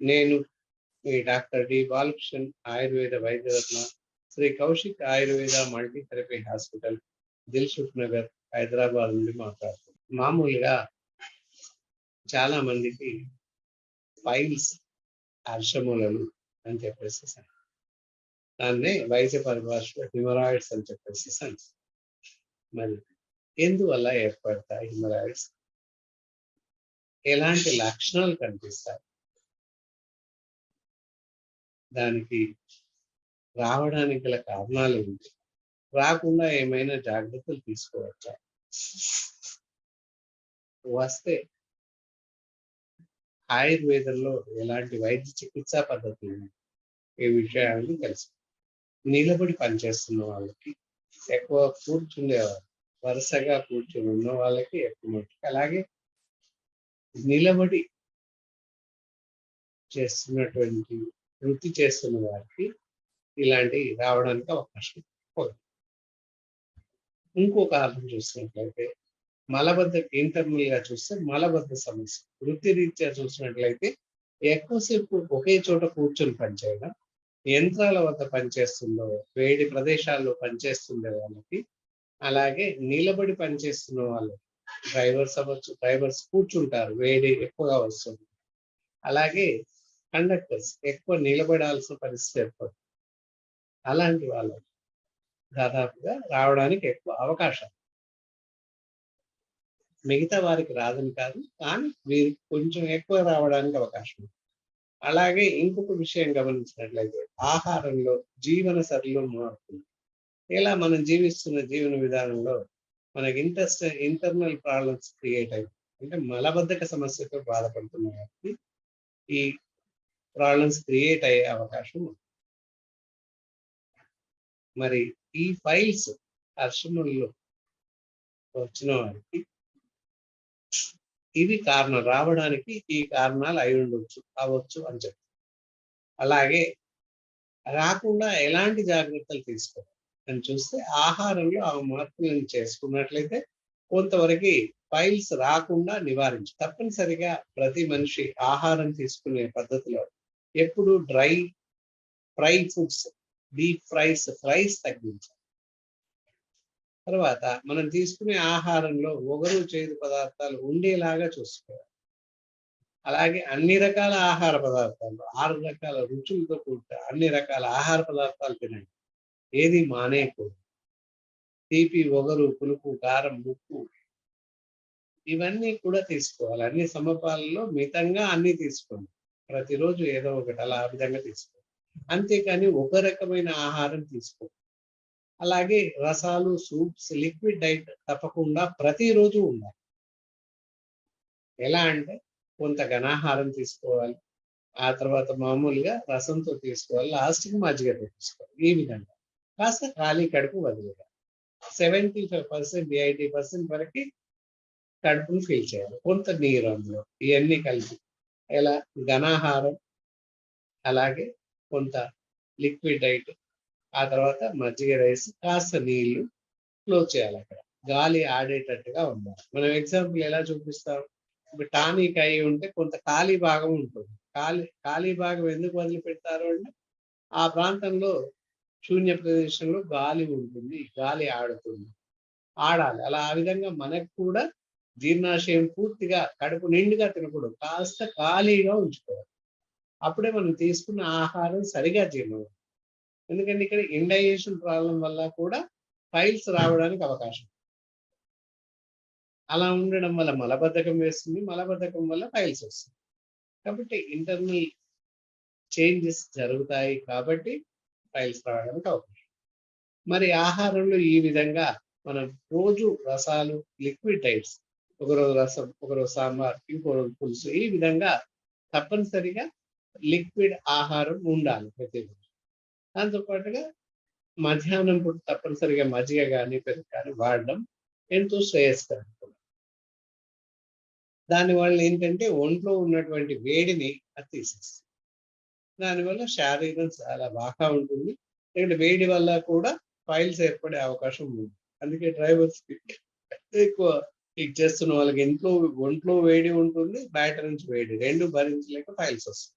నేను మీ doctor D Balakrishnan, Ayurveda Vaidyaratna, Shri Kaushik Ayurveda multi therapy hospital, Dilsukh Nagar, Hyderabad నుండి మాట్లాడుతున్నాను. మామూలుగా చాలా మందికి పైల్స్, అర్షములలు అని చెప్పేసి దాన్నే వైద్య పరిభాషలో హిమరాయిడ్స్ అని చెప్పేసి మరి ఎందువల్ల ఏర్పడతాయి హిమరాయిడ్స్? ఎలాంటి లక్షణాలు కనిపిస్తాయి? దానికి రావడానికి గల కారణాలు ఏంటి? రాకుండా ఏమైనా జాగ్రత్తలు తీసుకోవచ్చా? వస్తే ఆయుర్వేదంలో ఎలాంటి వైద్య చికిత్సా పద్ధతులు ఉన్నాయి? ఈ విషయాన్ని తెలుసు. నిలబడి పనిచేస్తున్న వాళ్ళకి ఎక్కువ, కూర్చుండేవారు వరుసగా కూర్చుని ఉన్న వాళ్ళకి ఎక్కువ మట్టుకు, అలాగే నిలబడి చేస్తున్నటువంటి వృత్తి చేస్తున్న వారికి ఇలాంటివి రావడానికి అవకాశం ఉంది. ఇంకో కారణం చూసినట్లయితే ఇంటర్నల్ గా చూస్తే మలబద్ధ సమస్య. వృత్తి రీత్యా చూసినట్లయితే ఎక్కువసేపు ఒకే చోట కూర్చొని పనిచేయడం, యంత్రాల వద్ద పనిచేస్తుందో, వేడి ప్రదేశాల్లో పనిచేస్తుండే వాళ్ళకి, అలాగే నిలబడి పనిచేస్తున్న వాళ్ళు, డ్రైవర్స్ అవ్వచ్చు, డ్రైవర్స్ కూర్చుంటారు, వేడి ఎక్కువగా వస్తుంది. అలాగే కండక్టర్స్ ఎక్కువ నిలబడాల్సిన పరిస్థితి ఏర్పడుతుంది. అలాంటి వాళ్ళకి దాదాపుగా రావడానికి ఎక్కువ అవకాశం. మిగతా వారికి రాదని కాదు, కానీ వీరికి కొంచెం ఎక్కువ రావడానికి అవకాశం ఉంది. అలాగే ఇంకొక విషయం గమనించినట్లయితే ఆహారంలో జీవన శైలిలో మార్పు. ఇలా మనం జీవిస్తున్న జీవన విధానంలో మనకి ఇంటర్నల్ ప్రాబ్లమ్స్ క్రియేట్ అయ్యి, అంటే మలబద్ధక సమస్యతో బాధపడుతున్న వారికి ఈ ప్రాబ్లమ్స్ క్రియేట్ అయ్యే అవకాశం ఉంది. మరి ఈ ఫైల్స్ అర్షముల్లో వచ్చిన వారికి ఇవి కారణం రావడానికి ఈ కారణాలు అయి అవ్వచ్చు అని చెప్తారు. అలాగే రాకుండా ఎలాంటి జాగ్రత్తలు తీసుకోవాలి అని చూస్తే ఆహారంలో ఆ మార్పులను చేసుకున్నట్లయితే కొంతవరకు ఫైల్స్ రాకుండా నివారించు. తప్పనిసరిగా ప్రతి మనిషి ఆహారం తీసుకునే పద్ధతిలో ఎప్పుడు ఫ్రై ఫుడ్స్, డీప్ ఫ్రైస్ తగ్గించాలి. తర్వాత మనం తీసుకునే ఆహారంలో ఒగరు, చేదు పదార్థాలు ఉండేలాగా చూసుకోవాలి. అలాగే అన్ని రకాల ఆహార పదార్థాలు, 6 రకాల రుచులతో కూడిన అన్ని రకాల ఆహార పదార్థాలు తినండి. ఏది మానేయకూడదు. తీపి, ఒగరు, పులుపు, కారం, ఉప్పు ఇవన్నీ కూడా తీసుకోవాలి. అన్ని సమపాలలో మితంగా అన్ని తీసుకోండి. ప్రతిరోజు ఏదో ఒకటి అలా విధంగా తీసుకోండి. అంతేకాని ఒక రకమైన ఆహారం తీసుకోండి. అలాగే రసాలు, సూప్స్, లిక్విడ్ డైట్ తప్పకుండా ప్రతిరోజు ఉండాలి. ఎలా అంటే కొంత ఘనాహారం తీసుకోవాలి, ఆ తర్వాత మామూలుగా రసంతో తీసుకోవాలి, లాస్ట్కి మజ్జిగతో తీసుకోవాలి. ఈ విధంగా కాస్త ఖాళీ కడుపు వదిలేయాలి. 75% 80% వరకు కడుపును ఫీల్ చేయాలి. కొంత నీరు అందులో ఇవన్నీ కలిపి, ఎలా ఘనాహారం, అలాగే కొంత లిక్విడ్ డైట్, ఆ తర్వాత మజ్జిగ రైస్, కాస్త నీళ్లు క్లోజ్ చేయాలి. అక్కడ గాలి ఆడేటట్టుగా ఉండాలి. మనం ఎగ్జాంపుల్ ఎలా చూపిస్తాం? ఇప్పుడు టానిక్ అయి ఉంటే కొంత ఖాళీ భాగం ఉంటుంది. ఖాళీ భాగం ఎందుకు వదిలిపెడతారు అంటే ఆ ప్రాంతంలో శూన్య ప్రదేశంలో గాలి ఉంటుంది, గాలి ఆడాలి. అలా ఆ విధంగా మనకు కూడా జీర్ణాశయం పూర్తిగా కడుపు నిండుగా తినకూడదు, కాస్త ఖాళీగా ఉంచుకోవాలి. అప్పుడే మనం తీసుకున్న ఆహారం సరిగా జీర్ణం. ఎందుకంటే ఇక్కడ ఇండైజెషన్ ప్రాబ్లం వల్ల కూడా ఫైల్స్ రావడానికి అవకాశం. అలా ఉండడం వల్ల మలబద్ధకం వేస్తుంది, మలబద్ధకం వల్ల ఫైల్స్ వస్తుంది. కాబట్టి ఇంటర్నల్ చేంజెస్ జరుగుతాయి, కాబట్టి ఫైల్స్ రావడానికి అవకాశం. మరి ఆహారంలో ఈ విధంగా మనం రోజు రసాలు, లిక్విడ్ డైట్స్, ఒకరోజు రసం, ఒకరోజు సాంబార్, ఇంకో రోజు పులుసు, ఈ విధంగా తప్పనిసరిగా లిక్విడ్ ఆహారం ఉండాలి ప్రతిరోజు. దాంతోపాటుగా మధ్యాహ్నం పూట తప్పనిసరిగా మజ్జిగ కానీ పెరుగు కానీ వాడడం ఎంతో శ్రేయస్కరం. దానివల్ల ఏంటంటే ఒంట్లో ఉన్నటువంటి వేడిని అది తీసేస్తుంది. దానివల్ల శారీరం చాలా బాగా ఉంటుంది. ఎందుకంటే వేడి వల్ల కూడా ఫైల్స్ ఏర్పడే అవకాశం ఉంది. అందుకే డ్రైవర్స్కి ఎక్కువ చేస్తున్న వాళ్ళకి ఒంట్లో వేడి ఉంటుంది, బయట నుంచి వేడి, రెండు భరించలేక ఫైల్స్ వస్తుంది.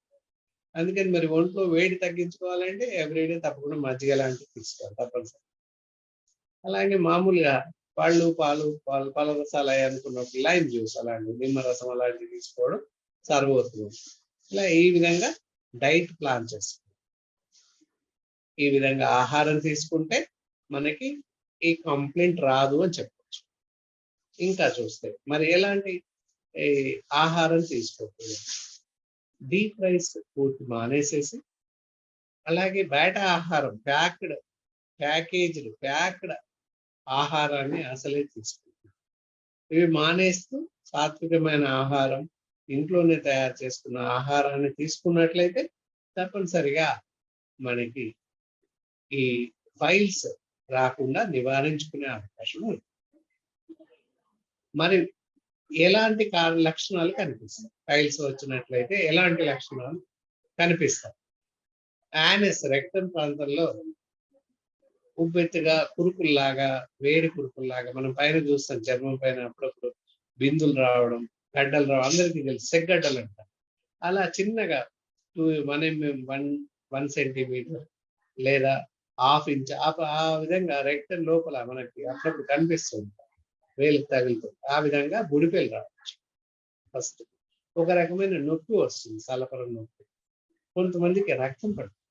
అందుకని మరి ఒంట్లో వేడి తగ్గించుకోవాలంటే ఎవ్రీడే తప్పకుండా మజ్జిగ లాంటివి తీసుకోవాలి తప్పనిసరి. అలాగే మామూలుగా పళ్ళ రసాలు అయి అనుకున్నప్పుడు లైమ్ జ్యూస్ అలాంటివి, నిమ్మరసం అలాంటివి తీసుకోవడం సర్వోత్తమం. ఇలా ఈ విధంగా డైట్ ప్లాన్ చేసుకోవాలి. ఈ విధంగా ఆహారం తీసుకుంటే మనకి ఈ కంప్లైంట్ రాదు అని చెప్పొచ్చు. ఇంకా చూస్తే మరి ఎలాంటి ఈ ఆహారం తీసుకోకూడదు. డీప్ రైస్ పూర్తి మానేసేసి, అలాగే బయట ఆహారం ప్యాక్డ్ ఆహారాన్ని అసలే తీసుకుంటున్నాం. ఇవి మానేస్తూ సాత్వికమైన ఆహారం, ఇంట్లోనే తయారు చేసుకున్న ఆహారాన్ని తీసుకున్నట్లయితే తప్పనిసరిగా మనకి ఈ ఫైల్స్ రాకుండా నివారించుకునే అవకాశం ఉంది. మరి ఎలాంటి లక్షణాలు కనిపిస్తాయి? ఫైల్స్ వచ్చినట్లయితే ఎలాంటి లక్షణాలు కనిపిస్తాయి? యానస్ రెక్టమ్ ప్రాంతంలో ఉబ్బెత్తుగా కురుకుల్లాగా, వేడి కురుకుల్లాగా మనం పైన చూస్తాం, చర్మం పైన అప్పుడప్పుడు బిందులు రావడం, గడ్డలు రావడం అందరికీ తెలుసు, సెగ్గడ్డలు అంటారు. అలా చిన్నగా 1 సెంటీమీటర్ లేదా ½ ఇంచ్ ఆ విధంగా రెక్టమ్ లోపల మనకి అప్పుడప్పుడు కనిపిస్తుంది, వేలుకు తగులుతుంది. ఆ విధంగా బుడిపెలు రావచ్చు. ఫస్ట్ ఒక రకమైన నొప్పి వస్తుంది, సలపరం నొప్పి. కొంతమందికి రక్తం పడుతుంది,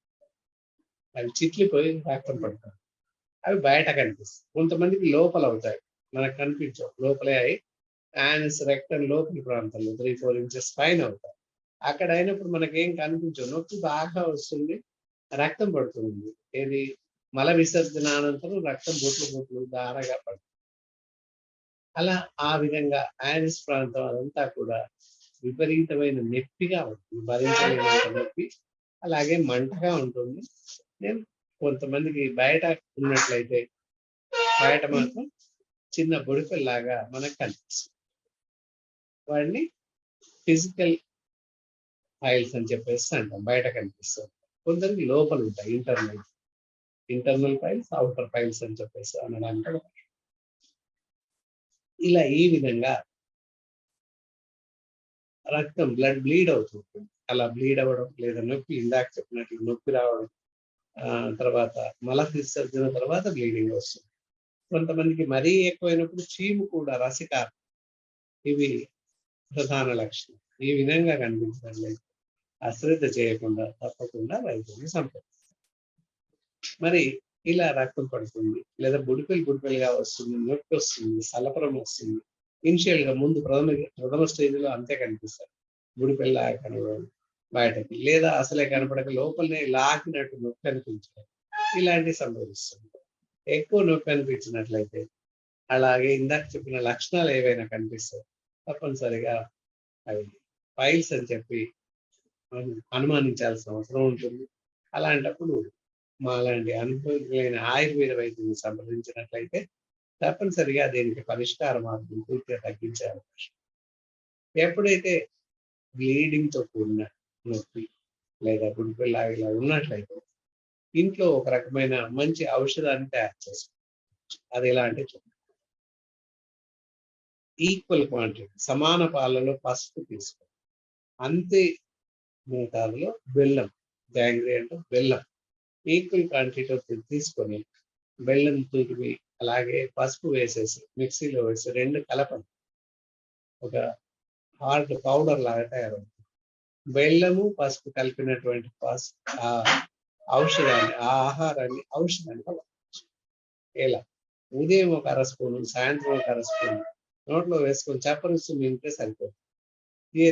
అవి చిట్లిపోయి రక్తం పడుతుంది. అవి బయట కనిపిస్తాయి. కొంతమందికి లోపల అవుతాయి, మనకు కనిపించవు, లోపలే అయి యానస్ రెక్టమ్ లోపలి ప్రాంతంలో 3-4 ఇంచెస్ పైన అవుతాయి. అక్కడ అయినప్పుడు మనకేం కనిపించవు, నొప్పి బాగా వస్తుంది, రక్తం పడుతుంది. ఏది మల విసర్జన అనంతరం రక్తం బొట్లు దారగా పడుతుంది. అలా ఆ విధంగా యానస్ ప్రాంతం అదంతా కూడా విపరీతమైన నొప్పిగా ఉంటుంది, భరించలేనంత నొప్పి, అలాగే మంటగా ఉంటుంది. నేను కొంతమందికి బయట ఉన్నట్లయితే బయట మాత్రం చిన్న బొడిపెల్లాగా మనకు కనిపిస్తుంది. వాడిని ఫిజికల్ ఫైల్స్ అని చెప్పేసి అంటాం, బయట కనిపిస్తుంది. కొందరికి లోపల ఉంటాయి, ఇంటర్నల్ ఫైల్స్, అవుటర్ ఫైల్స్ అని చెప్పేసి అనడానికి. ఇలా ఈ విధంగా రక్తం బ్లీడ్ అవుతుంది. అలా బ్లీడ్ అవ్వడం లేదా నొప్పి, ఇందాక చెప్పినట్లు నొప్పి రావడం, తర్వాత మల విసర్జన తర్వాత బ్లీడింగ్ వస్తుంది. కొంతమందికి మరీ ఎక్కువైనప్పుడు చీము కూడా, రసికారం, ఇవి ప్రధాన లక్షణం. ఈ విధంగా కనిపించినట్లయితే అశ్రద్ధ చేయకుండా తప్పకుండా వైద్యుని సంప్రదించాలి. మరి ఇలా రక్తం పడుతుంది లేదా బుడిపెలుగా వస్తుంది, నొప్పి వస్తుంది, సలపరం వస్తుంది. ఇనిషియల్ గా ముందు ప్రథమ స్టేజ్లో అంతే కనిపిస్తారు, బుడిపెల్లాగా కనబడడం బయటకి, లేదా అసలే కనపడక లోపలనే లాగినట్టు నొప్పి అనిపించడం, ఇలాంటివి సంభవిస్తుంది. ఎక్కువ నొప్పి అనిపించినట్లయితే, అలాగే ఇందాక చెప్పిన లక్షణాలు ఏవైనా కనిపిస్తాయి, తప్పనిసరిగా అవి ఫైల్స్ అని చెప్పి అనుమానించాల్సిన అవసరం ఉంటుంది. అలాంటప్పుడు మాలాంటి అనుభవజ్ఞులైన ఆయుర్వేద వైద్యుని సంప్రదించినట్లయితే తప్పనిసరిగా దీనికి పరిష్కార మార్గం పూర్తిగా తగ్గించే అవకాశం. ఎప్పుడైతే బ్లీడింగ్తో కూడిన నొప్పి లేదా బుడిపెల్లాగా ఇలా ఉన్నట్లయితే ఇంట్లో ఒక రకమైన మంచి ఔషధాన్ని తయారు చేసుకోవచ్చు. అది ఎలా అంటే ఈక్వల్ క్వాంటిటీ, సమాన పాలలో పసుపు తీసుకో, అంతే మోతాదులో బెల్లం, జాంగ్రీ అంటే బెల్లం, ఈక్వల్ క్వాంటిటీ తీసుకొని బెల్లం తురిమి అలాగే పసుపు వేసేసి మిక్సీలో వేసి 2 కలపండి, ఒక హార్డ్ పౌడర్ లాగా తయారవుతుంది. బెల్లము పసుపు కలిపినటువంటి ఔషధాన్ని, ఆ ఆహారాన్ని ఔషధాన్ని వాడవచ్చు. ఎలా? ఉదయం ఒక అర స్పూను, సాయంత్రం ఒక అర స్పూను నోట్లో వేసుకొని చప్పరిస్తూ మింగితే సరిపోతుంది.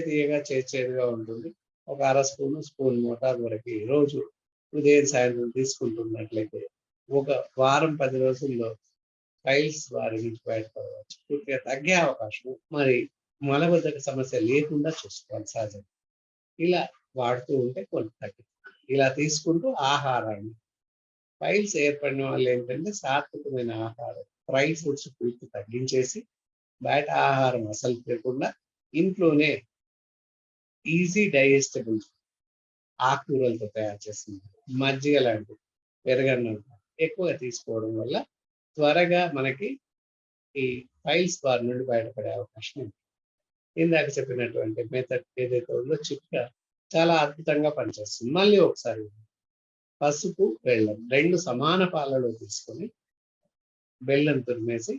తీయగా చేదుగా ఉంటుంది. ఒక అర స్పూన్ మోతాదు వరకు రోజు ఉదయం సాయంత్రం తీసుకుంటున్నట్లయితే ఒక వారం 10 రోజుల్లో ఫైల్స్ వారి నుంచి బయటపడవచ్చు, పూర్తిగా తగ్గే అవకాశం. మరి మలబద్ధక సమస్య లేకుండా చూసుకోవాలి సహజంగా. ఇలా వాడుతూ ఉంటే కొంత తగ్గుతుంది. ఇలా తీసుకుంటూ ఆహారాన్ని, ఫైల్స్ ఏర్పడిన వాళ్ళు ఏంటంటే సాత్వికమైన ఆహారం, ఫ్రై ఫుడ్స్ పూర్తి తగ్గించేసి బయట ఆహారం అసలు తినకుండా ఇంట్లోనే ఈజీ డైజెస్టబుల్ ఆకుకూరలతో తయారు చేస్తుంది మజ్జిగ లాంటి, పెరగన్నం ఎక్కువగా తీసుకోవడం వల్ల త్వరగా మనకి ఈ ఫైల్స్ బారి నుండి బయటపడే అవకాశం ఉంది. ఇందాక చెప్పినటువంటి మెథడ్ ఏదైతే ఉందో చిట్కా చాలా అద్భుతంగా పనిచేస్తుంది. మళ్ళీ ఒకసారి పసుపు, బెల్లం 2 సమాన పాలలో తీసుకొని బెల్లం తురిమేసి,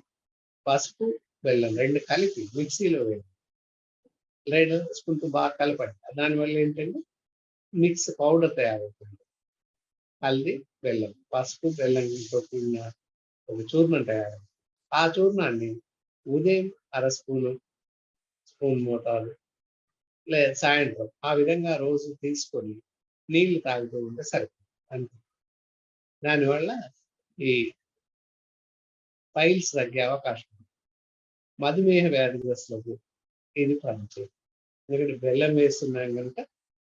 పసుపు, బెల్లం 2 కలిపి మిక్సీలో వేయండి. 2 స్పూన్‌లు బాగా కలపండి. దానివల్ల ఏంటంటే మిక్స్ పౌడర్ తయారవుతుంది. హల్దీ, బెల్లం, పసుపు, బెల్లంతో కూడిన ఒక చూర్ణం తయారవుతుంది. ఆ చూర్ణాన్ని ఉదయం అర స్పూను, స్పూన్ మోతాదు లేదా సాయంత్రం ఆ విధంగా రోజు తీసుకొని నీళ్లు తాగుతూ ఉంటే సరిపోతుంది. అంతే. దానివల్ల ఈ పైల్స్ తగ్గే అవకాశం ఉంది. మధుమేహ వ్యాధిగ్రస్తులకు ఇది పనిచేయదు. ఎందుకంటే బెల్లం వేస్తున్నాం కనుక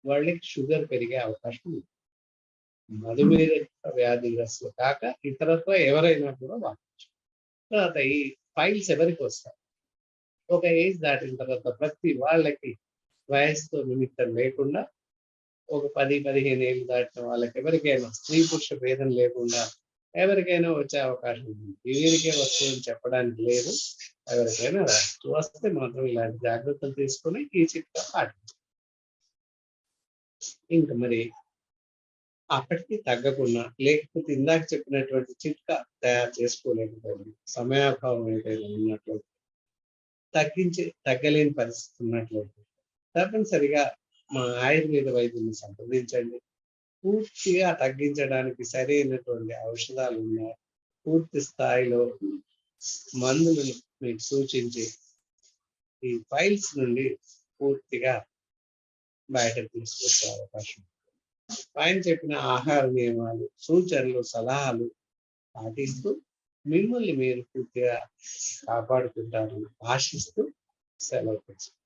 వాళ్ళకి షుగర్ పెరిగే అవకాశం ఉంది. మధుమేహ వ్యాధిగ్రస్తులు కాక ఇతరత్వ ఎవరైనా కూడా వాడచ్చు. తర్వాత ఈ పైల్స్ ఎవరికి వస్తాయి? ఒక ఏజ్ దాటిన తర్వాత ప్రతి వాళ్ళకి వయసుతో నిమిత్తం లేకుండా ఒక 10, 15 ఏళ్ళు దాటిన వాళ్ళకి ఎవరికైనా స్త్రీ పురుష భేదం లేకుండా ఎవరికైనా వచ్చే అవకాశం ఉంది. వీరికే వస్తుందని చెప్పడానికి లేదు. ఎవరికైనా రావచ్చు. వస్తే మాత్రం ఇలాంటి జాగ్రత్తలు తీసుకొని ఈ చిట్కా పాటించాలి. ఇంకా మరి అప్పటికి తగ్గకుండా లేకపోతే ఇందాక చెప్పినటువంటి చిట్కా తయారు చేసుకోలేకపోయింది. సమయాభావం ఏదైనా ఉన్నట్లయితే తగ్గలేని పరిస్థితి ఉన్నట్లయితే తప్పనిసరిగా మా ఆయుర్వేద వైద్యుని సంప్రదించండి. పూర్తిగా తగ్గించడానికి సరైనటువంటి ఔషధాలు ఉన్నాయి. పూర్తి స్థాయిలో మందులను మీకు సూచించి ఈ ఫైల్స్ నుండి పూర్తిగా బయటకు తీసుకొచ్చే అవకాశం. పైన చెప్పిన ఆహార నియమాలు, సూచనలు, సలహాలు పాటిస్తూ మిమ్మల్ని మీరు పూర్తిగా కాపాడుకుంటారని ఆశిస్తూ సెలవు తీసుకుంటాను.